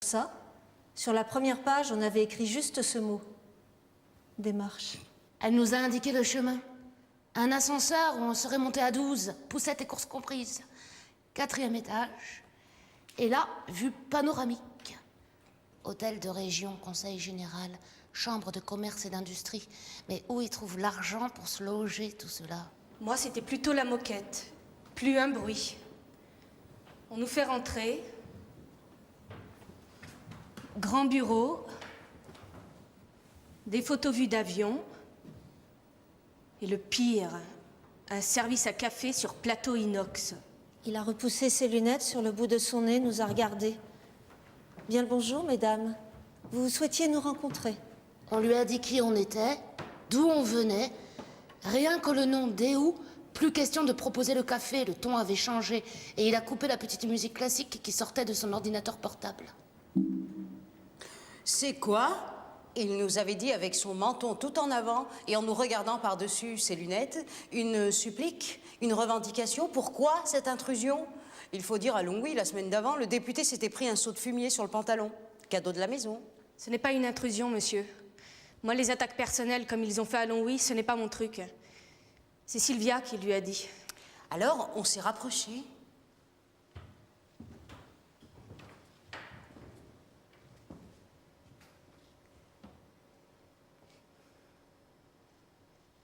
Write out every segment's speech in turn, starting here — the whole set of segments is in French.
ça. Sur la première page, on avait écrit juste ce mot. Démarche. Elle nous a indiqué le chemin. Un ascenseur où on serait monté à 12, poussettes et courses comprises. 4e étage. Et là, vue panoramique. Hôtel de région, conseil général, chambre de commerce et d'industrie. Mais où ils trouvent l'argent pour se loger, tout cela? Moi, c'était plutôt la moquette. Plus un bruit. On nous fait rentrer. Grand bureau. Des photos vues d'avion. Et le pire, un service à café sur plateau inox. Il a repoussé ses lunettes sur le bout de son nez, nous a regardés. Bien le bonjour, mesdames. Vous souhaitiez nous rencontrer? On lui a dit qui on était, d'où on venait. Rien que le nom d'Éou, plus question de proposer le café, le ton avait changé. Et il a coupé la petite musique classique qui sortait de son ordinateur portable. C'est quoi? Il nous avait dit avec son menton tout en avant et en nous regardant par-dessus ses lunettes, une supplique, une revendication. Pourquoi cette intrusion? Il faut dire à Longwy, la semaine d'avant, le député s'était pris un seau de fumier sur le pantalon. Cadeau de la maison. Ce n'est pas une intrusion, monsieur. Moi, les attaques personnelles comme ils ont fait à Longwy, ce n'est pas mon truc. C'est Sylvia qui lui a dit. Alors, on s'est rapprochés.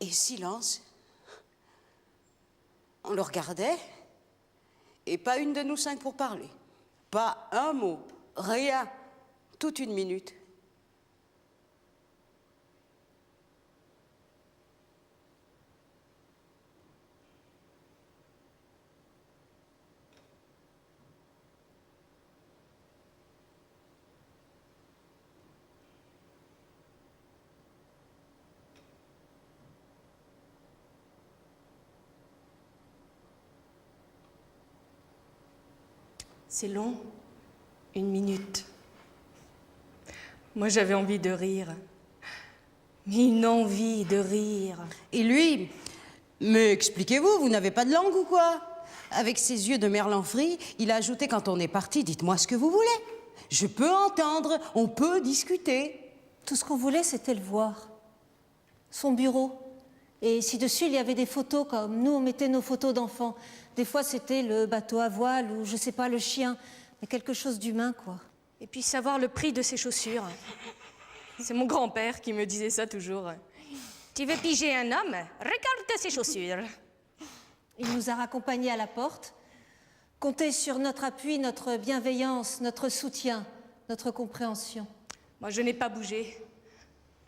Et silence. On le regardait, et pas une de nous 5 pour parler. Pas un mot, rien, toute une minute. C'est long, 1 minute. Moi, j'avais envie de rire. Mais une envie de rire. Et lui, mais expliquez-vous, vous n'avez pas de langue ou quoi? Avec ses yeux de merlan frit, il a ajouté quand on est parti, dites-moi ce que vous voulez. Je peux entendre, on peut discuter. Tout ce qu'on voulait, c'était le voir. Son bureau. Et si dessus, il y avait des photos, comme nous, on mettait nos photos d'enfants. Des fois, c'était le bateau à voile ou, je sais pas, le chien. Mais quelque chose d'humain, quoi. Et puis savoir le prix de ses chaussures. C'est mon grand-père qui me disait ça toujours. Tu veux piger un homme? Regarde ses chaussures. Il nous a raccompagnés à la porte. Comptez sur notre appui, notre bienveillance, notre soutien, notre compréhension. Moi, je n'ai pas bougé.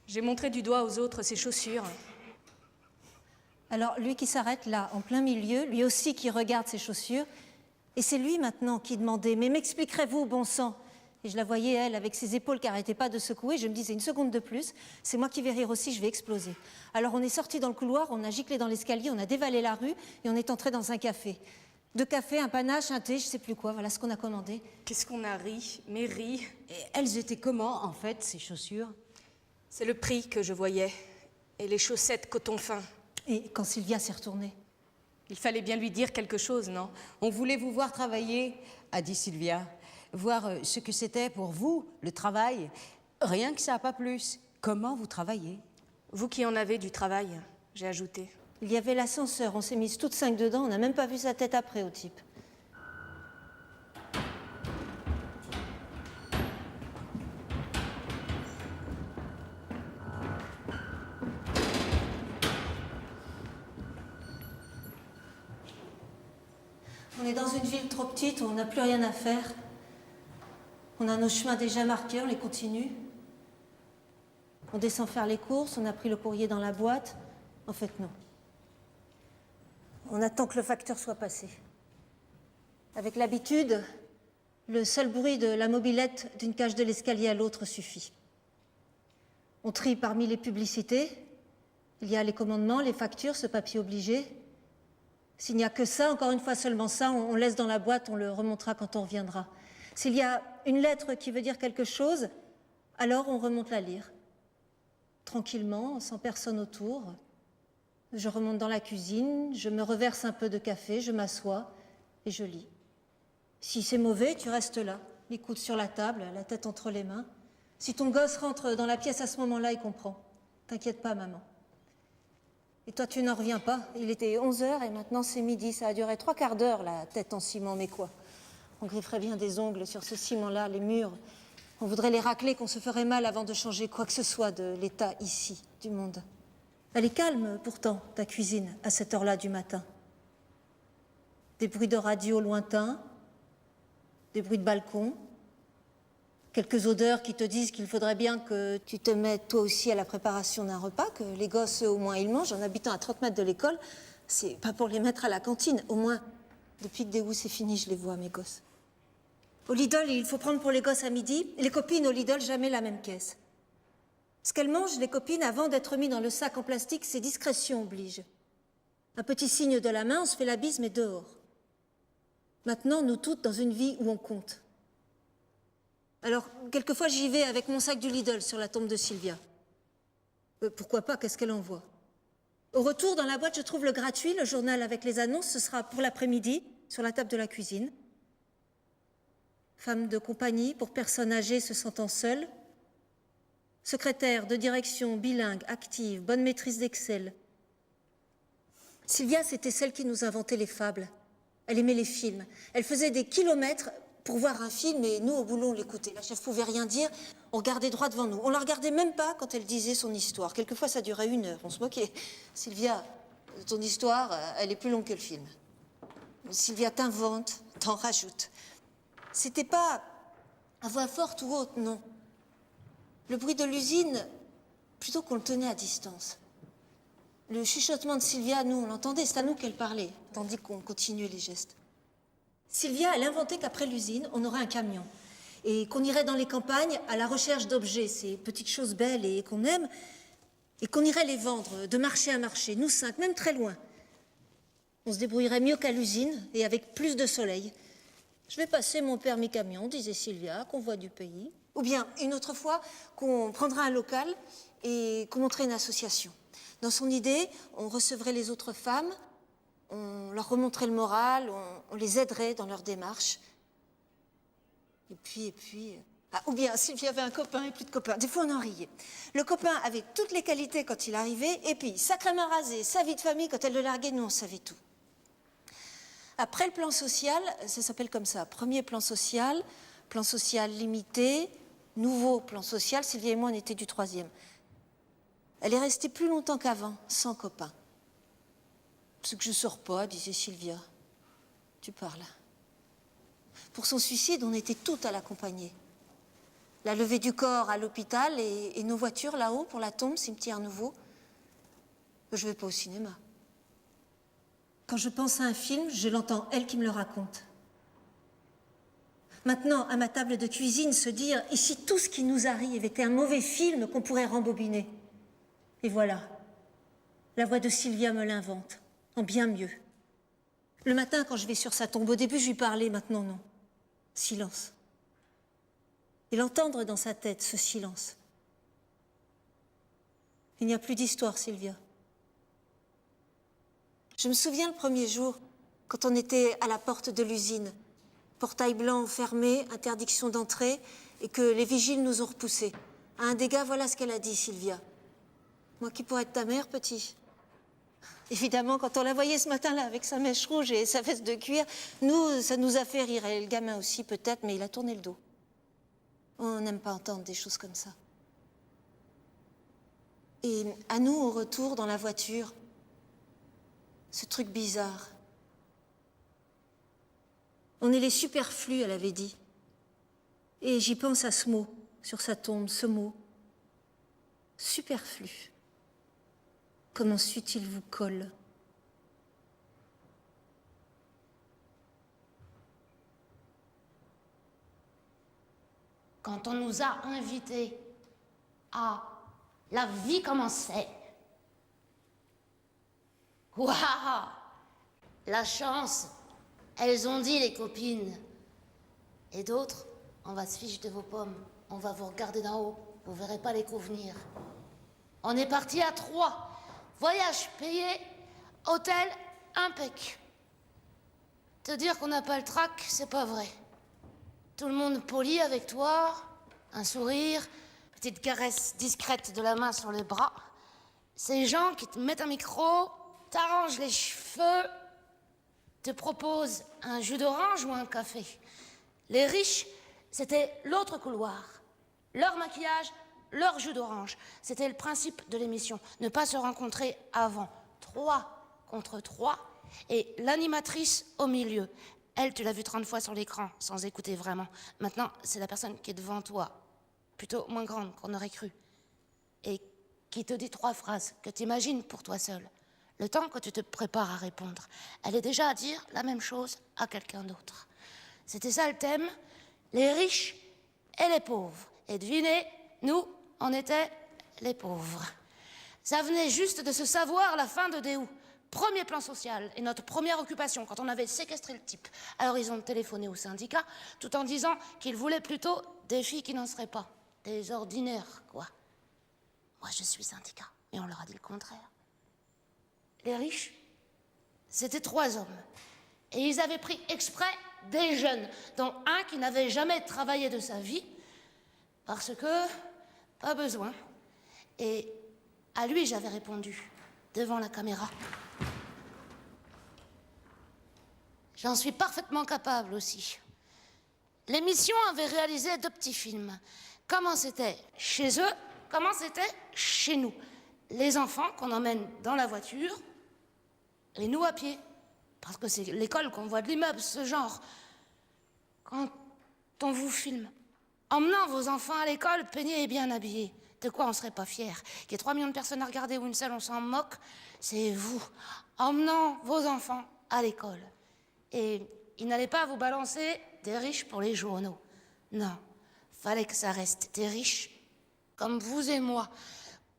J'ai montré du doigt aux autres ses chaussures. Alors, lui qui s'arrête là, en plein milieu, lui aussi qui regarde ses chaussures, et c'est lui maintenant qui demandait « Mais m'expliquerez-vous, bon sang ?» Et je la voyais, elle, avec ses épaules qui n'arrêtaient pas de secouer. Je me disais, 1 seconde de plus, c'est moi qui vais rire aussi, je vais exploser. Alors on est sortis dans le couloir, on a giclé dans l'escalier, on a dévalé la rue, et on est entré dans un café. 2 cafés, un panache, un thé, je sais plus quoi, voilà ce qu'on a commandé. Qu'est-ce qu'on a ri, mais ri. Et elles étaient comment, en fait, ces chaussures? C'est le prix que je voyais. Et les chaussettes coton fin. Et quand Sylvia s'est retournée? Il fallait bien lui dire quelque chose, non? On voulait vous voir travailler, a dit Sylvia. Voir ce que c'était pour vous, le travail. Rien que ça, pas plus. Comment vous travaillez? Vous qui en avez du travail, j'ai ajouté. Il y avait l'ascenseur, on s'est mises toutes 5 dedans, on n'a même pas vu sa tête après au type. On est dans une ville trop petite où on n'a plus rien à faire. On a nos chemins déjà marqués, on les continue. On descend faire les courses, on a pris le courrier dans la boîte. En fait, non. On attend que le facteur soit passé. Avec l'habitude, le seul bruit de la mobilette d'une cage de l'escalier à l'autre suffit. On trie parmi les publicités. Il y a les commandements, les factures, ce papier obligé. S'il n'y a que ça, encore une fois seulement ça, on laisse dans la boîte, on le remontera quand on reviendra. S'il y a une lettre qui veut dire quelque chose, alors on remonte la lire. Tranquillement, sans personne autour. Je remonte dans la cuisine, je me reverse un peu de café, je m'assois et je lis. Si c'est mauvais, tu restes là. les coudes sur la table, la tête entre les mains. Si ton gosse rentre dans la pièce à ce moment-là, il comprend. T'inquiète pas, maman. Et toi, tu n'en reviens pas. Il était 11h et maintenant c'est midi. Ça a duré 3/4 d'heure, la tête en ciment, mais quoi? On grifferait bien des ongles sur ce ciment-là, les murs. On voudrait les racler, qu'on se ferait mal avant de changer quoi que ce soit de l'état ici, du monde. Elle est calme, pourtant, ta cuisine, à cette heure-là du matin. Des bruits de radio lointains, des bruits de balcon, quelques odeurs qui te disent qu'il faudrait bien que tu te mettes toi aussi à la préparation d'un repas, que les gosses, au moins, ils mangent. En habitant à 30 mètres de l'école, c'est pas pour les mettre à la cantine. Au moins, depuis que Dégout c'est fini, je les vois, mes gosses. Au Lidl, il faut prendre pour les gosses à midi. Les copines au Lidl, jamais la même caisse. Ce qu'elles mangent, les copines, avant d'être mis dans le sac en plastique, c'est discrétion oblige. Un petit signe de la main, on se fait la bise, mais dehors. Maintenant, nous toutes, dans une vie où on compte. Alors, quelquefois, j'y vais avec mon sac du Lidl sur la tombe de Sylvia. Pourquoi pas, qu'est-ce qu'elle envoie? Au retour, dans la boîte, je trouve le gratuit, le journal avec les annonces. Ce sera pour l'après-midi, sur la table de la cuisine. Femme de compagnie pour personnes âgées se sentant seules. Secrétaire de direction, bilingue, active, bonne maîtrise d'Excel. Sylvia, c'était celle qui nous inventait les fables. Elle aimait les films. Elle faisait des kilomètres pour voir un film et nous, au boulot, on l'écoutait. La chef pouvait rien dire, on regardait droit devant nous. On la regardait même pas quand elle disait son histoire. Quelquefois, ça durait 1 heure. On se moquait. Sylvia, ton histoire, elle est plus longue que le film. Sylvia, t'invente, t'en rajoute. C'était pas à voix forte ou haute, non. Le bruit de l'usine, plutôt qu'on le tenait à distance. Le chuchotement de Sylvia, nous, on l'entendait, c'est à nous qu'elle parlait, tandis qu'on continuait les gestes. Sylvia, elle inventait qu'après l'usine, on aurait un camion. Et qu'on irait dans les campagnes à la recherche d'objets, ces petites choses belles et qu'on aime, et qu'on irait les vendre, de marché à marché, nous 5, même très loin. On se débrouillerait mieux qu'à l'usine et avec plus de soleil. Je vais passer mon permis camion, disait Sylvia, convoi du pays. Ou bien, une autre fois, qu'on prendra un local et qu'on montrait une association. Dans son idée, on recevrait les autres femmes, on leur remontrait le moral, on les aiderait dans leur démarche. Et puis... Ah, ou bien, Sylvia avait un copain et plus de copains. Des fois, on en riait. Le copain avait toutes les qualités quand il arrivait, et puis, sacrément rasé, sa vie de famille, quand elle le larguait, nous, on savait tout. Après le plan social, ça s'appelle comme ça, premier plan social limité, nouveau plan social, Sylvia et moi, on était du 3e. Elle est restée plus longtemps qu'avant, sans copain. C'est que je sors pas, disait Sylvia. Tu parles. Pour son suicide, on était toutes à l'accompagner. La levée du corps à l'hôpital et nos voitures là-haut pour la tombe, cimetière nouveau. Je vais pas au cinéma. Quand je pense à un film, je l'entends, elle qui me le raconte. Maintenant, à ma table de cuisine, se dire, et si tout ce qui nous arrive était un mauvais film qu'on pourrait rembobiner? Et voilà, la voix de Sylvia me l'invente, en bien mieux. Le matin, quand je vais sur sa tombe, au début, je lui parlais, maintenant non. Silence. Et l'entendre dans sa tête, ce silence. Il n'y a plus d'histoire, Sylvia. Je me souviens le premier jour, quand on était à la porte de l'usine. Portail blanc fermé, interdiction d'entrée, et que les vigiles nous ont repoussés. À un dégât, voilà ce qu'elle a dit, Sylvia. Moi qui pourrais être ta mère, petit. Évidemment, quand on la voyait ce matin-là avec sa mèche rouge et sa veste de cuir, nous, ça nous a fait rire. Et le gamin aussi, peut-être, mais il a tourné le dos. On n'aime pas entendre des choses comme ça. Et à nous, au retour, dans la voiture, ce truc bizarre. On est les superflus, elle avait dit. Et j'y pense à ce mot, sur sa tombe, ce mot. Superflu. Comme ensuite il vous colle. Quand on nous a invités à La vie commençait. Waouh! La chance! Elles ont dit, les copines. Et d'autres, on va se fiche de vos pommes. On va vous regarder d'en haut. Vous verrez pas les coups venir. On est parti à 3. Voyage payé, hôtel impec. Te dire qu'on n'a pas le trac, c'est pas vrai. Tout le monde poli avec toi, un sourire, petite caresse discrète de la main sur les bras. Ces gens qui te mettent un micro, t'arrangent les cheveux, te proposent un jus d'orange ou un café. Les riches, c'était l'autre couloir. Leur maquillage, leur jus d'orange. C'était le principe de l'émission. Ne pas se rencontrer avant. 3 contre 3 et l'animatrice au milieu. Elle, tu l'as vue 30 fois sur l'écran, sans écouter vraiment. Maintenant, c'est la personne qui est devant toi, plutôt moins grande qu'on aurait cru, et qui te dit 3 phrases que tu imagines pour toi seul. Le temps que tu te prépares à répondre, elle est déjà à dire la même chose à quelqu'un d'autre. C'était ça le thème, les riches et les pauvres. Et devinez, nous, on était les pauvres. Ça venait juste de se savoir la fin de Déou. Premier plan social et notre première occupation quand on avait séquestré le type. Alors ils ont téléphoné au syndicat tout en disant qu'ils voulaient plutôt des filles qui n'en seraient pas. Des ordinaires, quoi. Moi, je suis syndicat. Et on leur a dit le contraire. Les riches, c'était 3 hommes. Et ils avaient pris exprès des jeunes, dont un qui n'avait jamais travaillé de sa vie, parce que, pas besoin. Et à lui, j'avais répondu, devant la caméra. J'en suis parfaitement capable aussi. L'émission avait réalisé 2 petits films. Comment c'était chez eux, comment c'était chez nous. Les enfants qu'on emmène dans la voiture, et nous à pied. Parce que c'est l'école qu'on voit de l'immeuble, ce genre. Quand on vous filme, emmenant vos enfants à l'école, peignés et bien habillés, de quoi on serait pas fiers? Qu'il y ait 3 millions de personnes à regarder ou une seule, on s'en moque. C'est vous, emmenant vos enfants à l'école. Et ils n'allaient pas vous balancer des riches pour les journaux. Non, fallait que ça reste des riches comme vous et moi.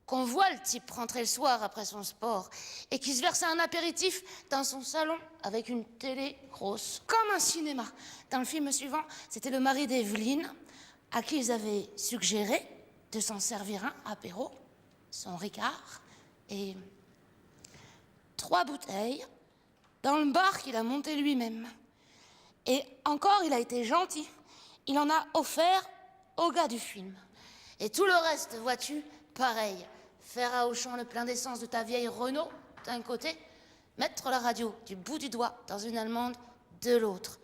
Qu'on voit le type rentrer le soir après son sport et qui se verse un apéritif dans son salon avec une télé grosse, comme un cinéma. Dans le film suivant, c'était le mari d'Evelyne à qui ils avaient suggéré de s'en servir un apéro, son Ricard, et 3 bouteilles dans le bar qu'il a monté lui-même. Et encore, il a été gentil. Il en a offert au gars du film. Et tout le reste, vois-tu, pareil. Faire à Auchan le plein d'essence de ta vieille Renault, d'un côté, mettre la radio du bout du doigt dans une allemande de l'autre.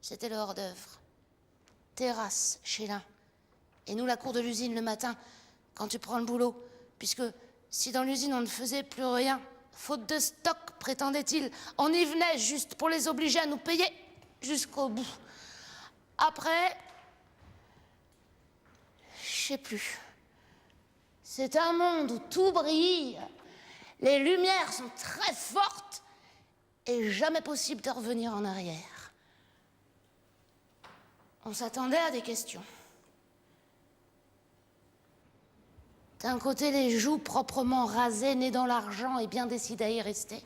C'était le hors-d'œuvre. Terrasse chez l'un. Et nous, la cour de l'usine le matin, quand tu prends le boulot. Puisque si dans l'usine on ne faisait plus rien, faute de stock, prétendait-il, on y venait juste pour les obliger à nous payer jusqu'au bout. Après, je sais plus. C'est un monde où tout brille, les lumières sont très fortes et jamais possible de revenir en arrière. On s'attendait à des questions. D'un côté, les joues proprement rasées, nées dans l'argent et bien décidées à y rester.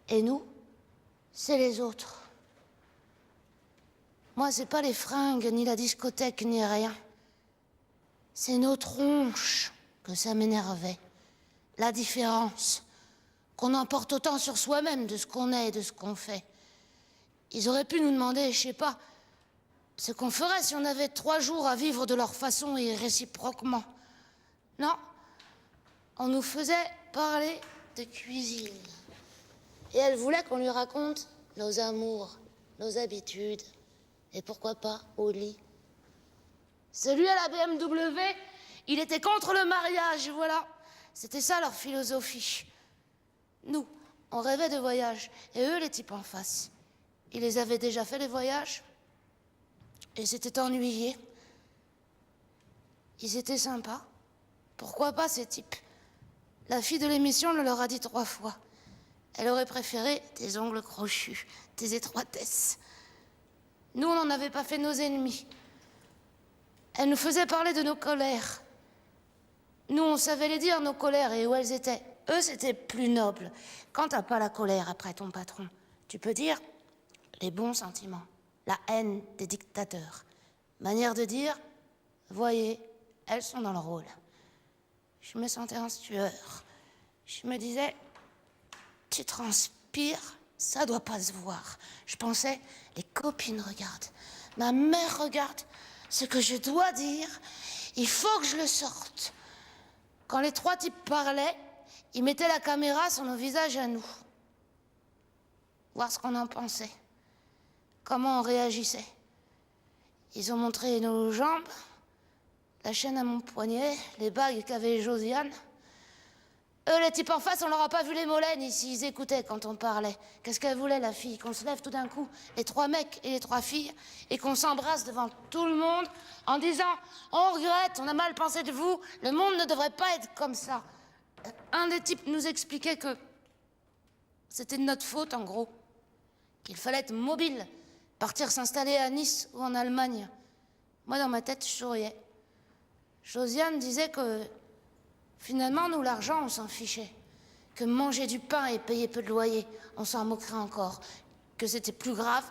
Et nous, c'est les autres. Moi, c'est pas les fringues, ni la discothèque, ni rien. C'est nos tronches que ça m'énervait. La différence. Qu'on emporte autant sur soi-même de ce qu'on est et de ce qu'on fait. Ils auraient pu nous demander, je sais pas, ce qu'on ferait si on avait 3 jours à vivre de leur façon et réciproquement. Non, on nous faisait parler de cuisine. Et elle voulait qu'on lui raconte nos amours, nos habitudes, et pourquoi pas au lit. Celui à la BMW, il était contre le mariage, voilà. C'était ça leur philosophie. Nous, on rêvait de voyage, et eux, les types en face, ils les avaient déjà fait, les voyages. Ils s'étaient ennuyés. Ils étaient sympas. Pourquoi pas, ces types? La fille de l'émission le leur a dit 3 fois. Elle aurait préféré des ongles crochus, des étroitesses. Nous, on n'en avait pas fait nos ennemis. Elle nous faisait parler de nos colères. Nous, on savait les dire, nos colères, et où elles étaient. Eux, c'était plus noble. Quand t'as pas la colère après ton patron, tu peux dire les bons sentiments, la haine des dictateurs. Manière de dire, voyez, elles sont dans le rôle. Je me sentais en sueur. Je me disais, tu transpires, ça doit pas se voir. Je pensais, les copines regardent. Ma mère regarde ce que je dois dire. Il faut que je le sorte. Quand les 3 types parlaient, ils mettaient la caméra sur nos visages à nous. Voir ce qu'on en pensait. Comment on réagissait. Ils ont montré nos jambes, la chaîne à mon poignet, les bagues qu'avait Josiane. Eux, les types en face, on leur a pas vu les mollets, ni s'ils écoutaient quand on parlait. Qu'est-ce qu'elle voulait, la fille? Qu'on se lève tout d'un coup, les 3 mecs et les 3 filles, et qu'on s'embrasse devant tout le monde en disant « On regrette, on a mal pensé de vous, le monde ne devrait pas être comme ça. » Un des types nous expliquait que c'était de notre faute, en gros. Qu'il fallait être mobile, partir s'installer à Nice ou en Allemagne. Moi, dans ma tête, je souriais. Josiane disait que finalement, nous, l'argent, on s'en fichait. Que manger du pain et payer peu de loyer, on s'en moquerait encore. Que c'était plus grave,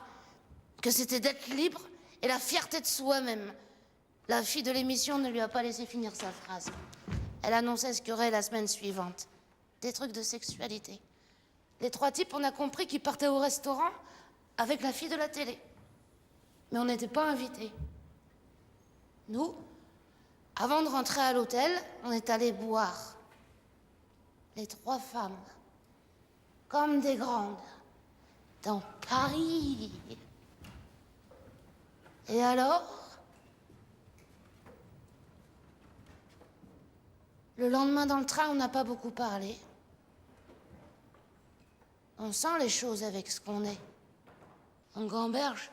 que c'était d'être libre et la fierté de soi-même. La fille de l'émission ne lui a pas laissé finir sa phrase. Elle annonçait ce qu'il y aurait la semaine suivante. Des trucs de sexualité. Les 3 types, on a compris qu'ils partaient au restaurant avec la fille de la télé. Mais on n'était pas invités. Nous, avant de rentrer à l'hôtel, on est allés boire. Les 3 femmes, comme des grandes, dans Paris. Et alors, le lendemain dans le train, on n'a pas beaucoup parlé. On sent les choses avec ce qu'on est. On gamberge.